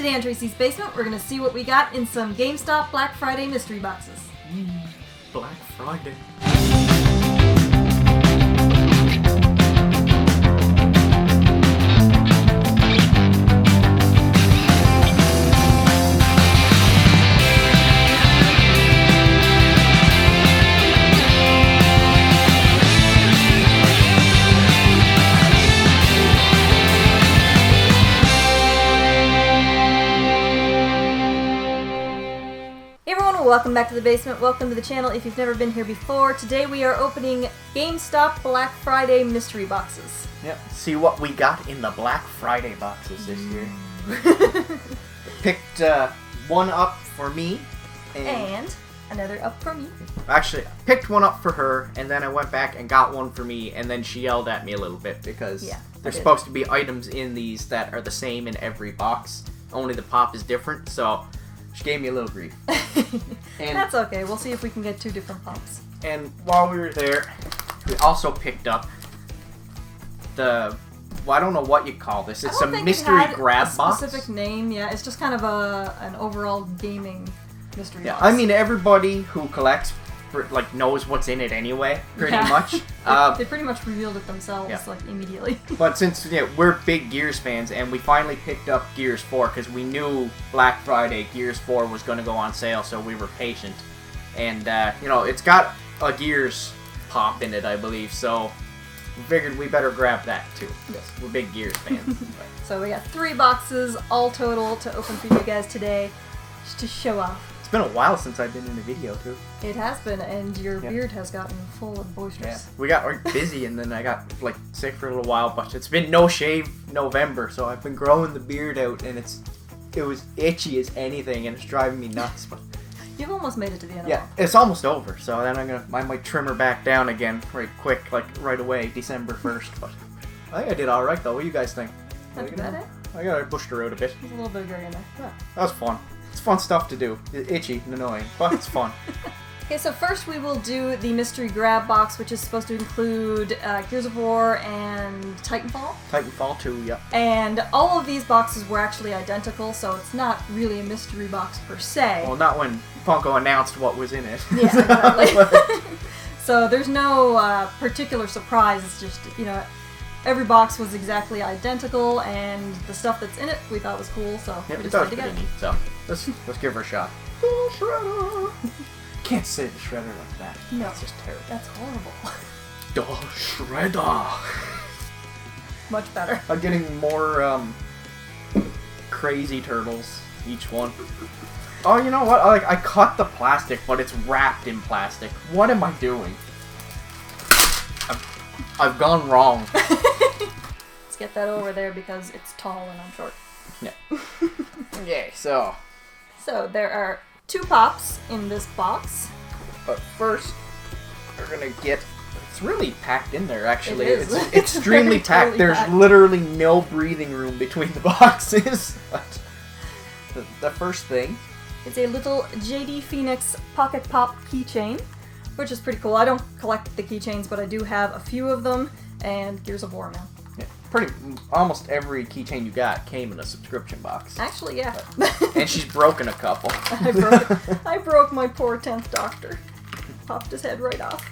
Today on Tracey's Basement, we're going to see what we got in some GameStop Black Friday mystery boxes. Black Friday. Welcome back to the basement. Welcome to the channel if you've never been here before. Today we are opening GameStop Black Friday mystery boxes. Yep. See what we got in the Black Friday boxes this year. Picked one up for me. And another up for me. Actually, I picked one up for her, and then I went back and got one for me, and then she yelled at me a little bit because there's supposed to be items in these that are the same in every box. Only the pop is different, so she gave me a little grief. And that's okay. We'll see if we can get two different pops. And while we were there, we also picked up the... Well, I don't know what you call this. It's a mystery grab box. Specific name, yeah. It's just kind of an overall gaming mystery box. I mean, everybody who collects knows what's in it anyway, pretty much. They pretty much revealed it themselves immediately. But since we're big Gears fans, and we finally picked up Gears 4 because we knew Black Friday Gears 4 was going to go on sale, so we were patient. And it's got a Gears pop in it, I believe, so we figured we better grab that too. Yes, we're big Gears fans. So we got 3 boxes all total to open for you guys today, just to show off. It's been a while since I've been in a video too. It has been, and your beard has gotten full and boisterous. Yeah. We got busy, and then I got sick for a little while. But it's been no shave November, so I've been growing the beard out, and it was itchy as anything, and it's driving me nuts. But you've almost made it to the end. Yeah, it's almost over. So then I might trim her back down again, right quick, right away, December 1st. But I think I did all right though. What do you guys think? Not too bad, eh? I bushed her out a bit. There's a little bit of gray in there. Yeah, that was fun. It's fun stuff to do. It's itchy and annoying, but it's fun. Okay, so first we will do the mystery grab box, which is supposed to include Gears of War and Titanfall. Titanfall 2, yep. And all of these boxes were actually identical, so it's not really a mystery box per se. Well, not when Funko announced what was in it. Yeah, exactly. So there's no particular surprise. It's just, every box was exactly identical, and the stuff that's in it we thought was cool, so we decided to get it. Neat, so let's give her a shot. Oh, Shredder! Can't say the Shredder like that. No, that's just terrible. That's horrible. Oh, Shredder! Much better. I'm getting more crazy turtles each one. Oh, you know what? I cut the plastic, but it's wrapped in plastic. What am I doing? I've gone wrong. Let's get that over there because it's tall and I'm short. Yeah. Okay, so there are 2 pops in this box. But first, we're gonna get... It's really packed in there, actually. It is. It's extremely packed. There's literally no breathing room between the boxes. But the first thing... It's a little JD Phoenix Pocket Pop keychain, which is pretty cool. I don't collect the keychains, but I do have a few of them, and Gears of War now. Yeah, almost every keychain you got came in a subscription box. Actually, yeah. And she's broken a couple. I broke my poor 10th Doctor. Popped his head right off.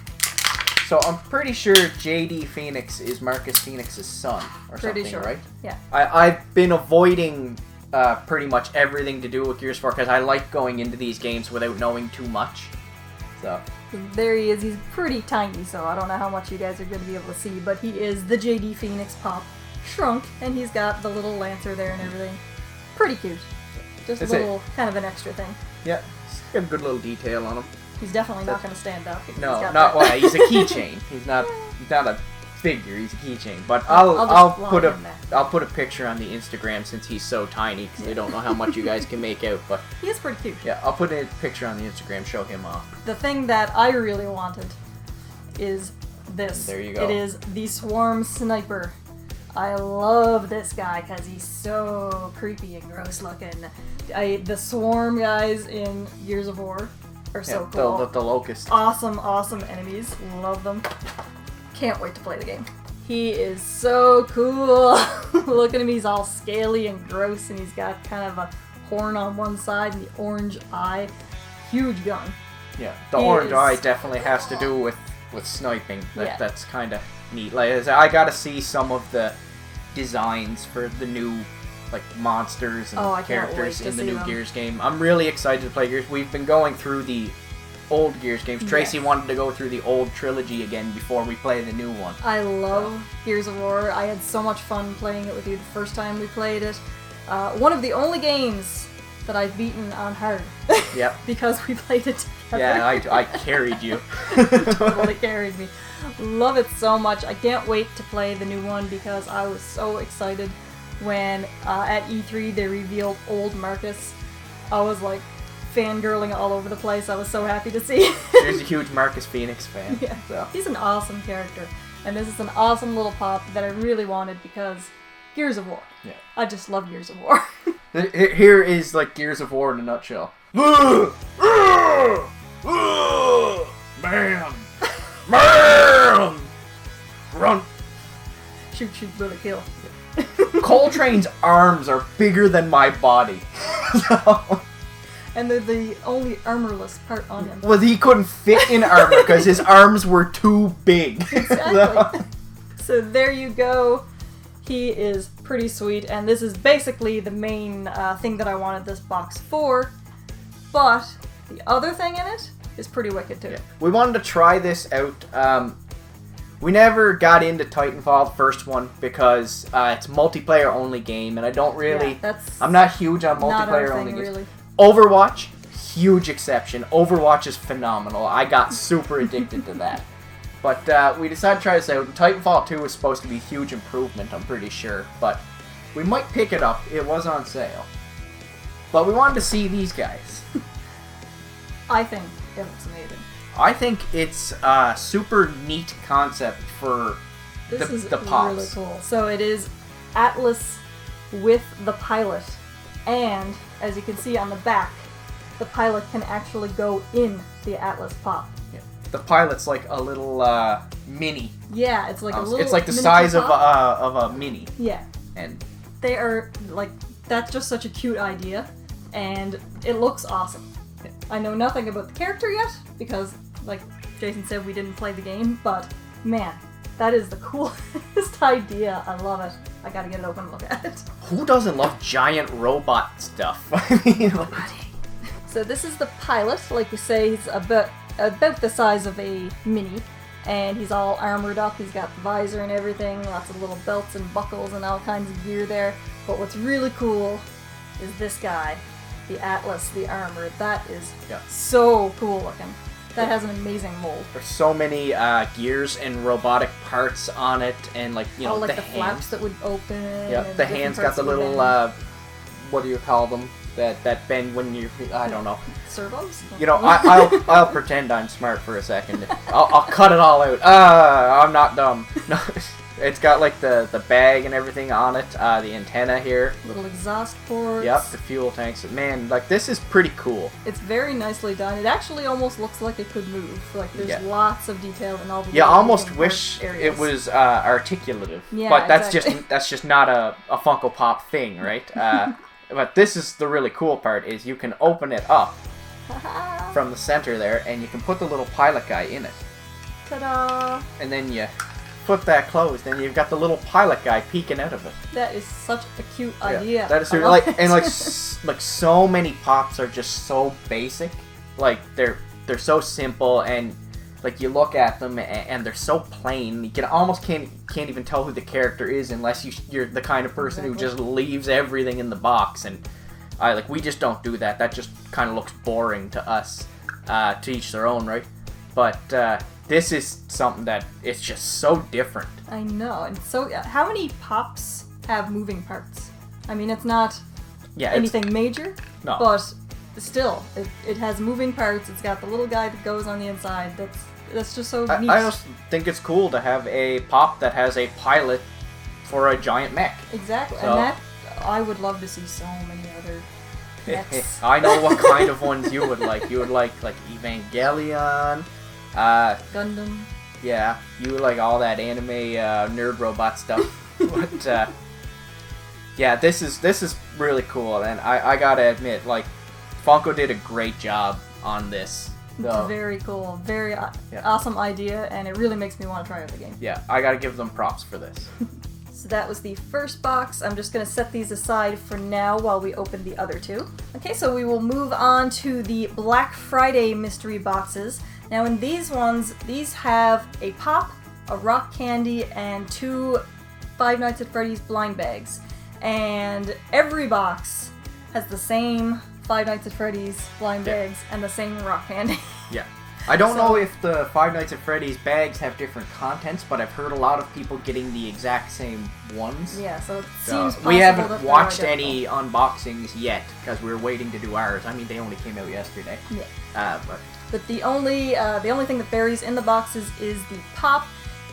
So I'm pretty sure JD Phoenix is Marcus Phoenix's son, or pretty something, sure. Right? Yeah. I've been avoiding pretty much everything to do with Gears 4 because I like going into these games without knowing too much. So there he is. He's pretty tiny, so I don't know how much you guys are going to be able to see, but he is the JD Phoenix Pop shrunk, and he's got the little Lancer there and everything. Pretty cute. Just a little, kind of an extra thing. Yeah, he's got a good little detail on him. He's definitely not going to stand up. No, not why. He's a keychain. He's not a figure. He's a keychain. But I'll put a picture on the Instagram since he's so tiny because they don't know how much you guys can make out. But he is pretty cute. Yeah, I'll put a picture on the Instagram. Show him off. The thing that I really wanted is this. There you go. It is the Swarm Sniper. I love this guy because he's so creepy and gross looking. The Swarm guys in Gears of War are so cool. The Locust. Awesome enemies. Love them. Can't wait to play the game. He is so cool. Look at him, he's all scaly and gross, and he's got kind of a horn on one side and the orange eye. Huge gun. Yeah, the orange eye definitely has to do with sniping. That's kind of neat. Like, I gotta see some of the designs for the new monsters and characters in the new Gears game. I'm really excited to play Gears. We've been going through the old Gears games. Tracy wanted to go through the old trilogy again before we play the new one. I love Gears of War. I had so much fun playing it with you the first time we played it. One of the only games that I've beaten on hard. Yep. Because we played it together. Yeah, I carried you. Totally carried me. Love it so much. I can't wait to play the new one because I was so excited when at E3 they revealed old Marcus. I was like fangirling all over the place. I was so happy to see. She's a huge Marcus Phoenix fan. Yeah. So. He's an awesome character. And this is an awesome little pop that I really wanted because Gears of War. Yeah. I just love Gears of War. Here is Gears of War in a nutshell. Bam! Bam! Run! Shoot, bullet, kill. Coltrane's arms are bigger than my body. And they're the only armorless part on him. Well, he couldn't fit in armor because his arms were too big. Exactly. So there you go. He is pretty sweet, and this is basically the main thing that I wanted this box for. But the other thing in it is pretty wicked too. Yeah. We wanted to try this out. We never got into Titanfall, the first one, because it's a multiplayer only game, and I don't really. Yeah, I'm not huge on multiplayer only games. Really. Overwatch, huge exception. Overwatch is phenomenal. I got super addicted to that. But we decided to try this out. Titanfall 2 was supposed to be a huge improvement, I'm pretty sure. But we might pick it up. It was on sale. But we wanted to see these guys. I think it looks amazing. I think it's a super neat concept for the pops. Really cool. So it is Atlas with the pilot. And, as you can see on the back, the pilot can actually go in the Atlas pop. Yeah. The pilot's like a little mini. Yeah, it's like a little. It's like the size of a mini. Yeah. And they are that's just such a cute idea, and it looks awesome. Yeah. I know nothing about the character yet because, like Jason said, we didn't play the game. But man, that is the coolest idea. I love it. I gotta get it open and look at it. Who doesn't love giant robot stuff? I mean, So this is the pilot. Like we say, he's about the size of a mini, and he's all armored up. He's got the visor and everything, lots of little belts and buckles and all kinds of gear there. But what's really cool is this guy, the Atlas, the armor. That is so cool looking. That has an amazing mold. There's so many gears and robotic parts on it, and the hands. flaps that would open. Yeah, the hands got the little what do you call them? That bend when you I don't know. Servos? I'll pretend I'm smart for a second. I'll cut it all out. I'm not dumb. No, it's got the bag and everything on it. The antenna here. Little exhaust ports. Yep, the fuel tanks. Man, this is pretty cool. It's very nicely done. It actually almost looks like it could move. There's lots of detail in all the. Yeah, I almost wish areas. it was articulative. Yeah, but that's exactly. that's just not a Funko Pop thing, right? But this is the really cool part, is you can open it up from the center there, and you can put the little pilot guy in it. Ta-da! And then you flip that closed, and you've got the little pilot guy peeking out of it. That is such a cute idea. That is so many pops are just so basic. They're so simple, and you look at them and they're so plain. You almost can't even tell who the character is unless you're the kind of person who just leaves everything in the box. And we just don't do that. That just kind of looks boring to us. To each their own, right? But this is something that it's just so different. I know. And so, how many pops have moving parts? I mean, it's not anything major. No. But still, it has moving parts. It's got the little guy that goes on the inside. That's just so neat. I just think it's cool to have a pop that has a pilot for a giant mech. Exactly. So, and that, I would love to see so many other mechs. I know what kind of ones you would like. You would like Evangelion, Gundam. Yeah, you like all that anime nerd robot stuff. But yeah, this is really cool, and I gotta admit, like, Funko did a great job on this. It's very cool, very awesome idea, and it really makes me want to try out the game. Yeah, I gotta give them props for this. So that was the first box. I'm just going to set these aside for now while we open the other two. Okay, so we will move on to the Black Friday mystery boxes. Now in these ones, these have a pop, a rock candy, and 2 Five Nights at Freddy's blind bags. And every box has the same Five Nights at Freddy's blind bags and the same rock candy. Yeah. I don't know if the Five Nights at Freddy's bags have different contents, but I've heard a lot of people getting the exact same ones. Yeah, so it seems possible. We haven't watched any unboxings yet, because we're waiting to do ours. I mean, they only came out yesterday. Yeah. But the only thing that varies in the boxes is the pop,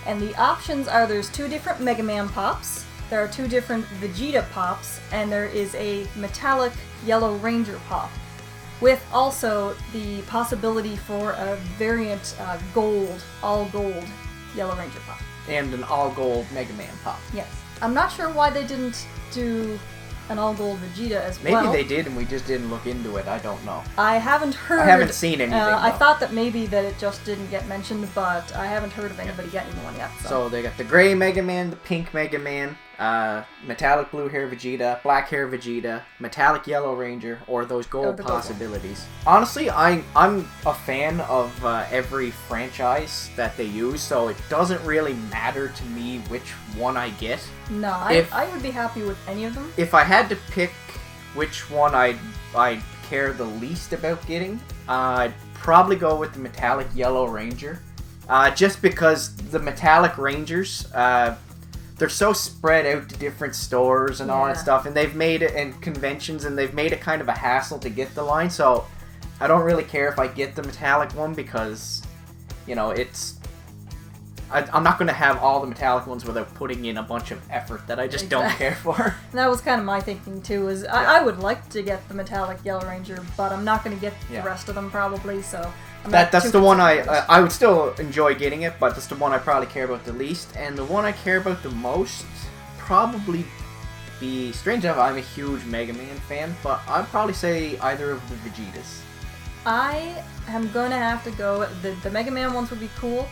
and the options are there's 2 different Mega Man pops, there are 2 different Vegeta pops, and there is a metallic Yellow Ranger pop, with also the possibility for a variant all gold Yellow Ranger pop. And an all gold Mega Man pop. Yes. I'm not sure why they didn't do an all gold Vegeta as well. Maybe they did and we just didn't look into it. I don't know. I haven't seen anything. I thought that maybe that it just didn't get mentioned, but I haven't heard of anybody getting one yet. So they got the gray Mega Man, the pink Mega Man, metallic blue hair Vegeta, black hair Vegeta, metallic yellow Ranger, or those gold possibilities. Honestly, I'm a fan of every franchise that they use, so it doesn't really matter to me which one I get. No, I would be happy with any of them. If I had to pick which one I'd care the least about getting, I'd probably go with the metallic yellow Ranger. Just because the metallic Rangers, they're so spread out to different stores and all that stuff, and they've made it, and conventions, and they've made it kind of a hassle to get the line, so I don't really care if I get the metallic one, because, you know, I'm not going to have all the metallic ones without putting in a bunch of effort that I just don't care for. And that was kind of my thinking too, is I would like to get the metallic Yellow Ranger, but I'm not going to get the rest of them probably, so that's the one I would still enjoy getting it, but that's the one I probably care about the least. And the one I care about the most probably be, strange enough, I'm a huge Mega Man fan, but I'd probably say either of the Vegetas. I am going to have to go, the Mega Man ones would be cool.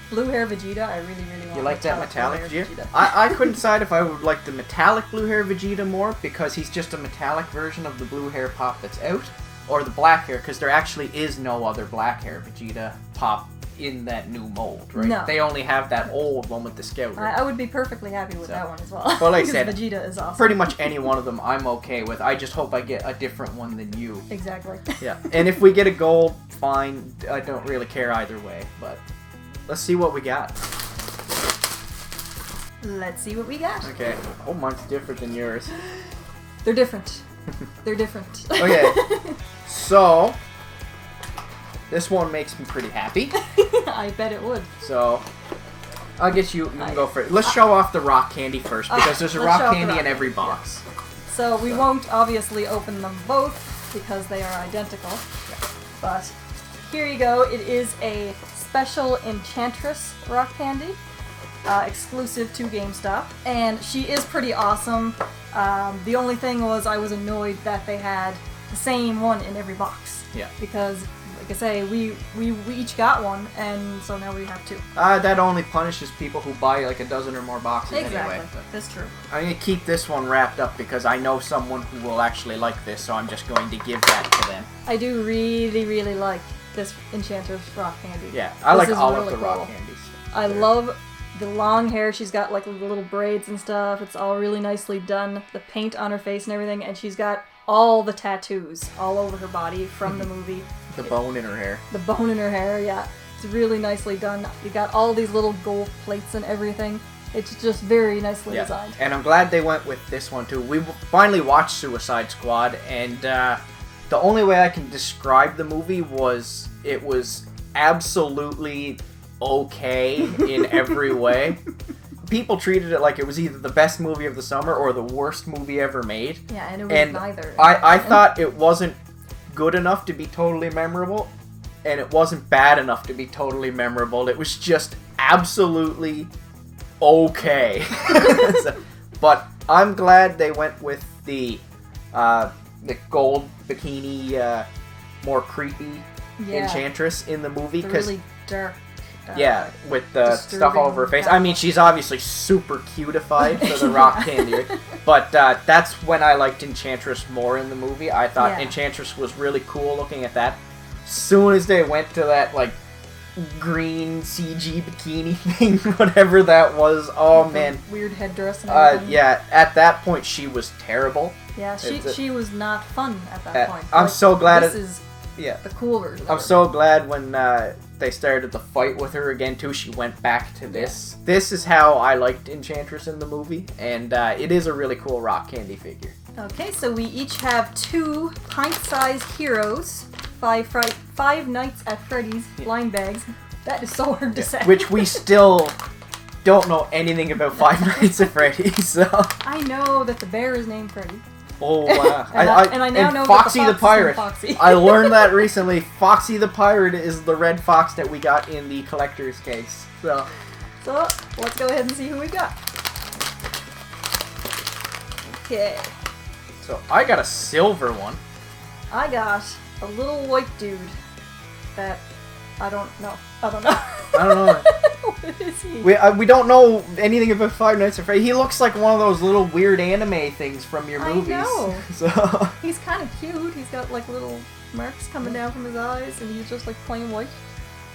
Blue hair Vegeta, I really, really want. You like that metallic Vegeta? I couldn't decide if I would like the metallic blue hair Vegeta more, because he's just a metallic version of the blue hair pop that's out, or the black hair, because there actually is no other black hair Vegeta pop in that new mold, right? No. They only have that old one with the Scout. I would be perfectly happy with that one as well. Well, like I said, Vegeta is awesome. Pretty much any one of them I'm okay with. I just hope I get a different one than you. Exactly. Yeah, and if we get a gold, fine. I don't really care either way, but let's see what we got. Let's see what we got. Okay. Oh, mine's different than yours. They're different. They're different. Okay. So, this one makes me pretty happy. I bet it would. So, I guess you can go for it. Let's show off the rock candy first, because there's a rock candy in every box. So, we won't obviously open them both, because they are identical. But, here you go. It is a special Enchantress rock candy, exclusive to GameStop, and she is pretty awesome. The only thing was I was annoyed that they had the same one in every box. Yeah. Because, like I say, we each got one, and so now we have 2. That only punishes people who buy like a dozen or more boxes anyway. That's true. I'm going to keep this one wrapped up because I know someone who will actually like this, so I'm just going to give that to them. I do really, really like this Enchantress rock candy. Yeah, I like all of the rock candies. I love the long hair. She's got like little braids and stuff. It's all really nicely done. The paint on her face and everything, and she's got all the tattoos all over her body from the movie. The bone in her hair. The bone in her hair, yeah. It's really nicely done. You got all these little gold plates and everything. It's just very nicely designed. And I'm glad they went with this one too. We finally watched Suicide Squad, and the only way I can describe the movie was it was absolutely okay in every way. People treated it like it was either the best movie of the summer or the worst movie ever made. Yeah, and it was neither. I thought it wasn't good enough to be totally memorable, and it wasn't bad enough to be totally memorable. It was just absolutely okay. But I'm glad they went with the gold bikini, more creepy Enchantress in the movie. The really dark. Yeah, with the stuff all over her face. I mean, she's obviously super cutified for the rock candy. But that's when I liked Enchantress more in the movie. I thought Enchantress was really cool looking at that. As soon as they went to that, like, green CG bikini thing, whatever that was, oh man. Weird headdress and everything. Yeah, at that point she was terrible. Yeah, she was not fun at that point. I'm so glad this is the cool version. I'm so glad when they started the fight with her again too, she went back to this. Yeah. This is how I liked Enchantress in the movie, and it is a really cool rock candy figure. Okay, so we each have 2 pint-sized heroes, 5 Nights at Freddy's blind bags. That is so hard to say. Which we still don't know anything about Five Nights at Freddy's, so... I know that the bear is named Freddy. Oh, wow. and I now know Foxy that the Pirate. Foxy. I learned that recently. Foxy the Pirate is the red fox that we got in the collector's case. So let's go ahead and see who we got. Okay. So, I got a silver one. I got a little white dude that I don't know. I don't know. What is he? We don't know anything about Five Nights at Freddy's. He looks like one of those little weird anime things from your movies. I know. So he's kind of cute. He's got like little marks coming down from his eyes, and he's just like plain white.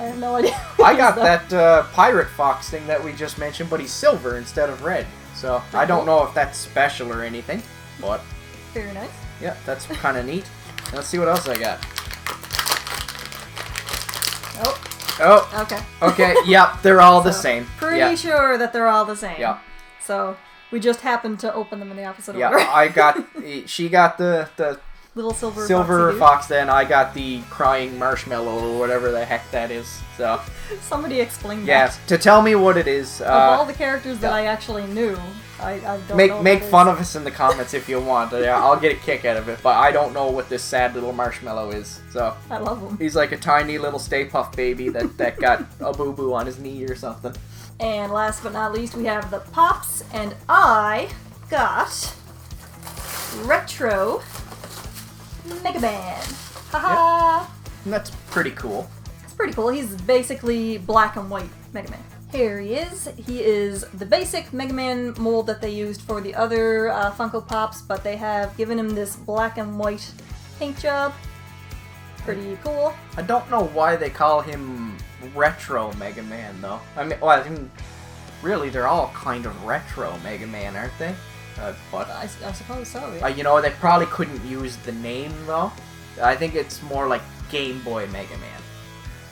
I have no idea. I got that pirate fox thing that we just mentioned, but he's silver instead of red. So I don't know if that's special or anything, but very nice. Yeah, that's kind of neat. Let's see what else I got. Oh. Okay. Okay. Yep, they're all the same. Pretty sure that they're all the same. Yeah. So we just happened to open them in the opposite order. Yeah, she got the little silver fox. Then I got the crying marshmallow or whatever the heck that is. So somebody explain that. Yes, to tell me what it is. Of all the characters that I actually knew, I don't know. Make fun of us in the comments if you want. I'll get a kick out of it, but I don't know what this sad little marshmallow is. So I love him. He's like a tiny little Stay Puft baby that got a boo boo on his knee or something. And last but not least, we have the Pops, and I got Retro Mega Man. Haha. Yep. And that's pretty cool. It's pretty cool. He's basically black and white Mega Man. Here he is. He is the basic Mega Man mold that they used for the other Funko Pops, but they have given him this black and white paint job. Pretty cool. I don't know why they call him Retro Mega Man, though. I mean, really, they're all kind of retro Mega Man, aren't they? But I suppose so, yeah. You know, they probably couldn't use the name, though. I think it's more like Game Boy Mega Man.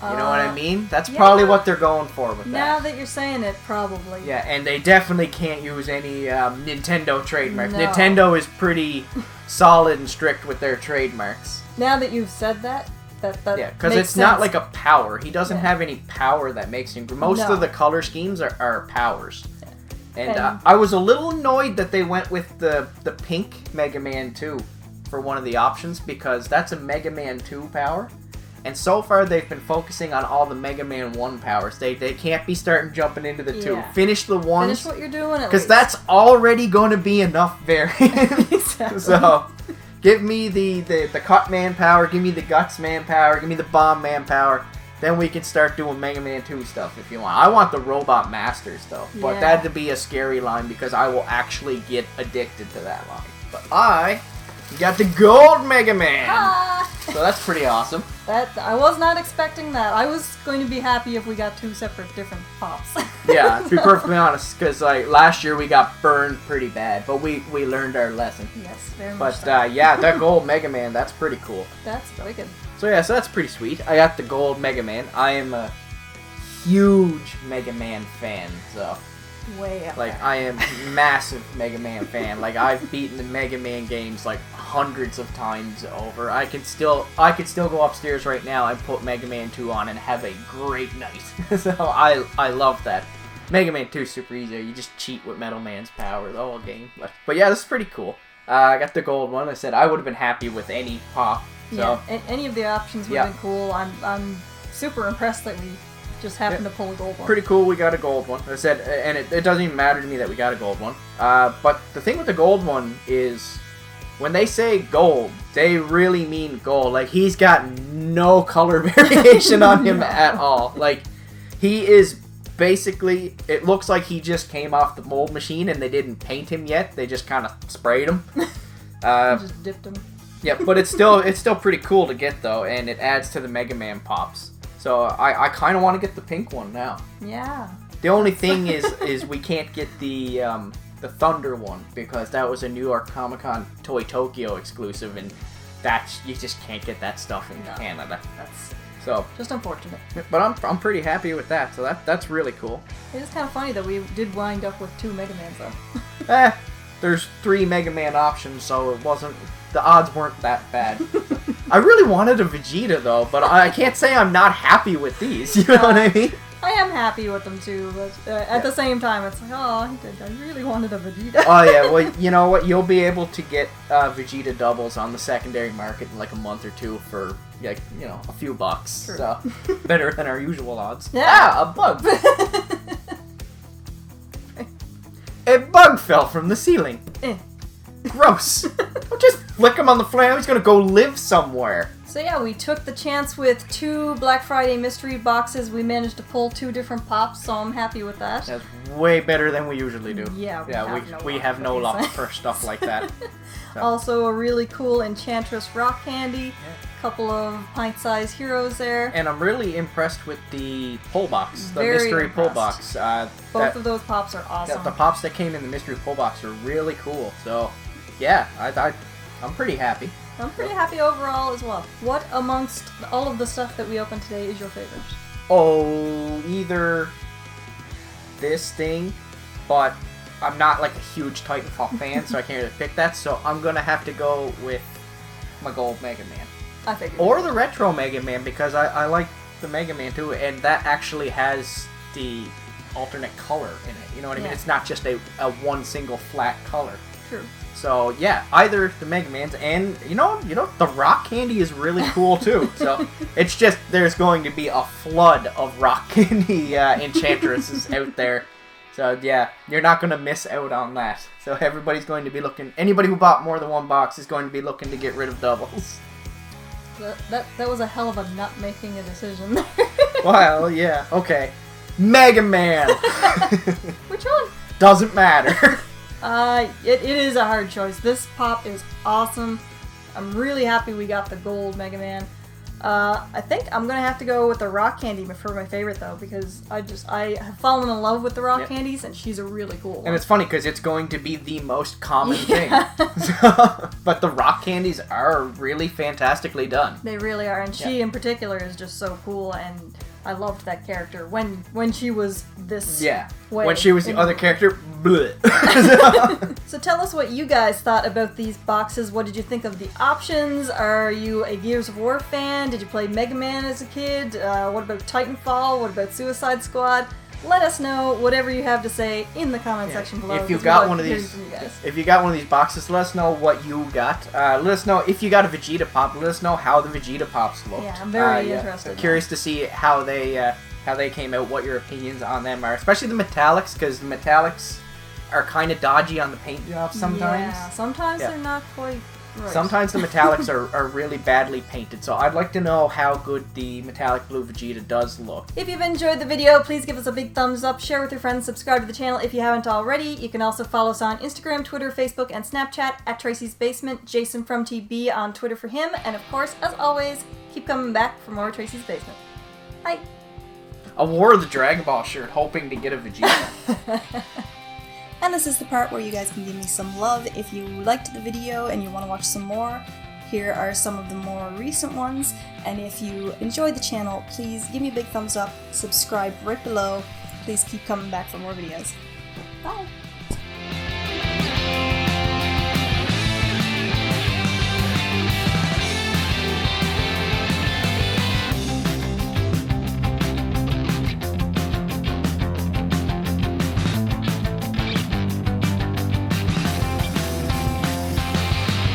You know what I mean? That's probably what they're going for with that. Now that you're saying it, probably. Yeah, and they definitely can't use any Nintendo trademarks. No. Nintendo is pretty solid and strict with their trademarks. Now that you've said that yeah, because it's not like a power. He doesn't have any power that makes him... Most of the color schemes are powers. Yeah. And I was a little annoyed that they went with the pink Mega Man 2 for one of the options, because that's a Mega Man 2 power. And so far, they've been focusing on all the Mega Man 1 powers. They can't be starting jumping into the 2. Finish the 1s. Finish what you're doing, because that's already going to be enough variants. Exactly. So, give me the Cut Man power, give me the Guts Man power, give me the Bomb Man power. Then we can start doing Mega Man 2 stuff if you want. I want the Robot Masters, though. But that'd be a scary line, because I will actually get addicted to that line. But I got the Gold Mega Man! So that's pretty awesome. I was not expecting that. I was going to be happy if we got 2 separate different Pops. Yeah, to be perfectly honest, because like last year we got burned pretty bad, but we learned our lesson. Yes, very much so. But yeah, that Gold Mega Man, that's pretty cool. That's really good. So yeah, so that's pretty sweet. I got the Gold Mega Man. I am a huge Mega Man fan, so... Way up Like, there. I am a massive Mega Man fan. Like, I've beaten the Mega Man games, like, hundreds of times over. I could still go upstairs right now and put Mega Man 2 on and have a great night. So, I love that. Mega Man 2 is super easy. You just cheat with Metal Man's power the whole game. But yeah, this is pretty cool. I got the gold one. I said I would have been happy with any pop. So. Yeah, any of the options would have been cool. I'm super impressed that we just happened to pull a gold one. Pretty cool, we got a gold one. I said, and it doesn't even matter to me that we got a gold one. But the thing with the gold one is, when they say gold, they really mean gold. Like, he's got no color variation on him at all. Like, he is basically, it looks like he just came off the mold machine and they didn't paint him yet. They just kind of sprayed him. Just dipped him. Yeah, but it's still pretty cool to get, though, and it adds to the Mega Man pops. So I kind of want to get the pink one now. Yeah. The only thing is we can't get the Thunder one, because that was a New York Comic-Con Toy Tokyo exclusive, and you just can't get that stuff in Canada. That's so just unfortunate. But I'm pretty happy with that. So that's really cool. It is kind of funny that we did wind up with 2 Mega Mans though. There's 3 Mega Man options, so the odds weren't that bad. I really wanted a Vegeta though, but I can't say I'm not happy with these. You know what I mean? I am happy with them too, but at the same time, it's like, oh, I really wanted a Vegeta. Oh yeah, well, you know what? You'll be able to get Vegeta doubles on the secondary market in like a month or 2 for, like, you know, a few bucks. True. So better than our usual odds. Yeah, a bug. A bug fell from the ceiling. Gross. Don't just flick him on the flame. He's gonna go live somewhere. So yeah, we took the chance with 2 Black Friday mystery boxes. We managed to pull 2 different pops, so I'm happy with that. That's way better than we usually do. Yeah, we have no luck for stuff like that. So. Also, a really cool Enchantress rock candy. Couple of pint-sized heroes there. And I'm really impressed with the pull box, the Very mystery impressed. pull box. Both of those pops are awesome. The pops that came in the mystery pull box are really cool. So, yeah, I'm pretty happy. I'm pretty happy overall as well. What amongst all of the stuff that we opened today is your favorite? Oh, either this thing, but I'm not like a huge Titanfall fan, so I can't really pick that. So I'm gonna have to go with my gold Mega Man. I figured. Or the retro Mega Man, because I like the Mega Man too, and that actually has the alternate color in it. You know what I mean? It's not just a one single flat color. True. So yeah, either the Mega Mans, and you know the rock candy is really cool too. So it's just, there's going to be a flood of rock candy enchantresses out there. So yeah, you're not going to miss out on that. So everybody's going to be looking. Anybody who bought more than 1 box is going to be looking to get rid of doubles. That was a hell of a not making a decision there. Well, yeah, okay. Mega Man. Which one? Doesn't matter. It is a hard choice. This pop is awesome. I'm really happy we got the gold Mega Man. I think I'm gonna have to go with the rock candy for my favorite though, because I have fallen in love with the rock candies, and she's a really cool one. And it's funny because it's going to be the most common thing. But the rock candies are really fantastically done. They really are, and she in particular is just so cool, and I loved that character when she was this way. When she was the other character, bleh. So tell us what you guys thought about these boxes. What did you think of the options? Are you a Gears of War fan? Did you play Mega Man as a kid? What about Titanfall? What about Suicide Squad? Let us know whatever you have to say in the comment section below. If you got one of these boxes, let us know what you got. Let us know if you got a Vegeta pop. Let us know how the Vegeta pops looked. Yeah, I'm very interested. Curious to see how they came out. What your opinions on them are, especially the metallics, because the metallics are kind of dodgy on the paint job sometimes. Yeah, sometimes they're not quite right. Sometimes the metallics are really badly painted, so I'd like to know how good the metallic blue Vegeta does look. If you've enjoyed the video, please give us a big thumbs up, share with your friends, subscribe to the channel if you haven't already. You can also follow us on Instagram, Twitter, Facebook, and Snapchat at Tracy's Basement, Jason from TB on Twitter for him, and of course, as always, keep coming back for more Tracy's Basement. Bye! I wore the Dragon Ball shirt hoping to get a Vegeta. And this is the part where you guys can give me some love. If you liked the video and you want to watch some more, here are some of the more recent ones. And if you enjoyed the channel, please give me a big thumbs up, subscribe right below. Please keep coming back for more videos. Bye!